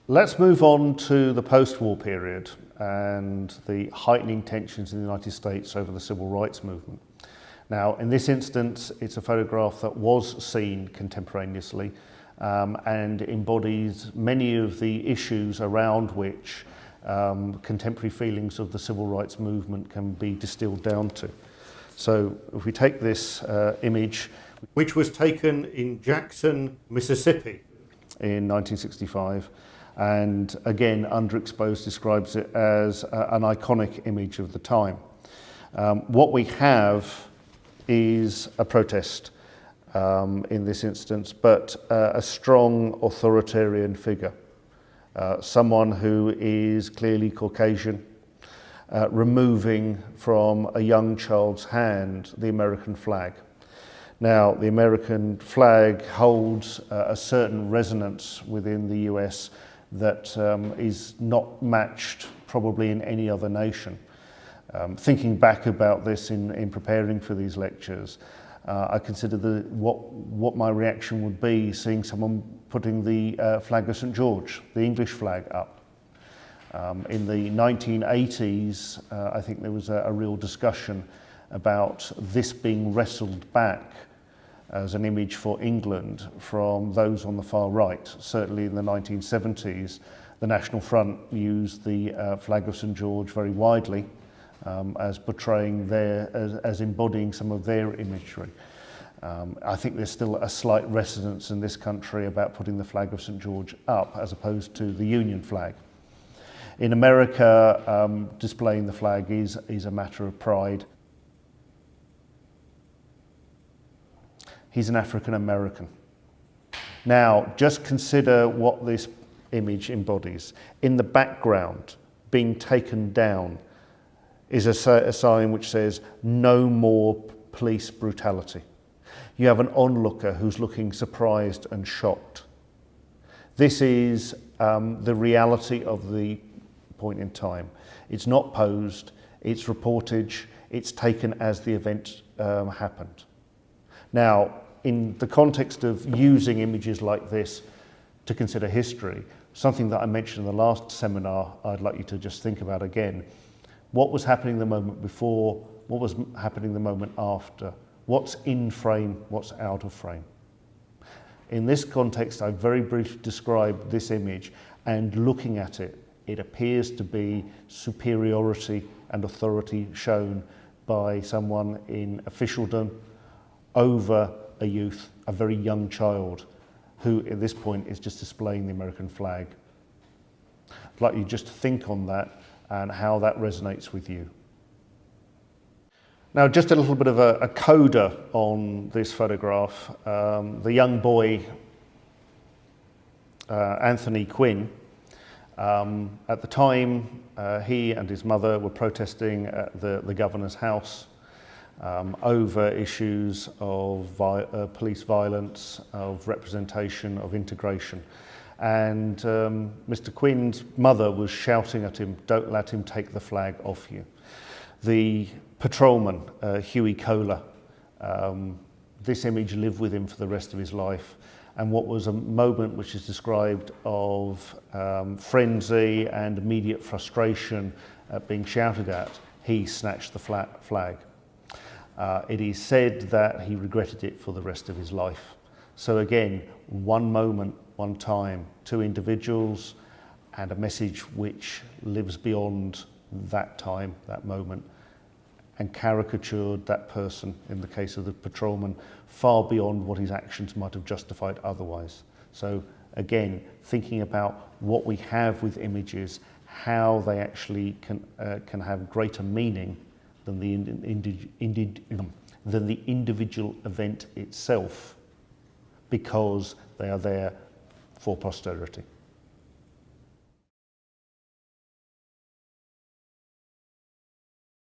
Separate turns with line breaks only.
Let's move on to the post-war period and the heightening tensions in the United States over the civil rights movement. Now, in this instance, it's a photograph that was seen contemporaneously and embodies many of the issues around which contemporary feelings of the civil rights movement can be distilled down to. So if we take this image, which was taken in Jackson, Mississippi in 1965, and again, Underexposed describes it as an iconic image of the time. What we have is a protest in this instance, but a strong authoritarian figure, someone who is clearly Caucasian, removing from a young child's hand the American flag. Now, the American flag holds a certain resonance within the US that is not matched probably in any other nation. Thinking back about this in preparing for these lectures, I consider what my reaction would be seeing someone putting the flag of St. George, the English flag, up. In the 1980s, I think there was a real discussion about this being wrestled back as an image for England from those on the far right. Certainly in the 1970s, the National Front used the flag of St. George very widely as portraying as embodying some of their imagery. I think there's still a slight resonance in this country about putting the flag of St. George up as opposed to the Union flag. In America, displaying the flag is a matter of pride. He's an African American. Now, just consider what this image embodies. In the background, being taken down, is a sign which says, "No more police brutality." You have an onlooker who's looking surprised and shocked. This is the reality of the point in time. It's not posed, it's reportage, it's taken as the event happened. Now, in the context of using images like this to consider history, something that I mentioned in the last seminar, I'd like you to just think about again. What was happening the moment before? What was happening the moment after? What's in frame? What's out of frame? In this context, I very briefly described this image, and looking at it, it appears to be superiority and authority shown by someone in officialdom over a youth, a very young child, who at this point is just displaying the American flag. I'd like you just to think on that and how that resonates with you. Now, just a little bit of a coda on this photograph. The young boy, Anthony Quinn, at the time, he and his mother were protesting at the governor's house over issues of police violence, of representation, of integration. And Mr. Quinn's mother was shouting at him, "Don't let him take the flag off you." The patrolman, Huey Kohler, this image lived with him for the rest of his life. And what was a moment which is described of frenzy and immediate frustration at being shouted at, he snatched the flag. It is said that he regretted it for the rest of his life. So again, one moment, one time, two individuals, and a message which lives beyond that time, that moment, and caricatured that person, in the case of the patrolman, far beyond what his actions might have justified otherwise. So again, thinking about what we have with images, how they actually can have greater meaning than the individual event itself, because they are there for posterity.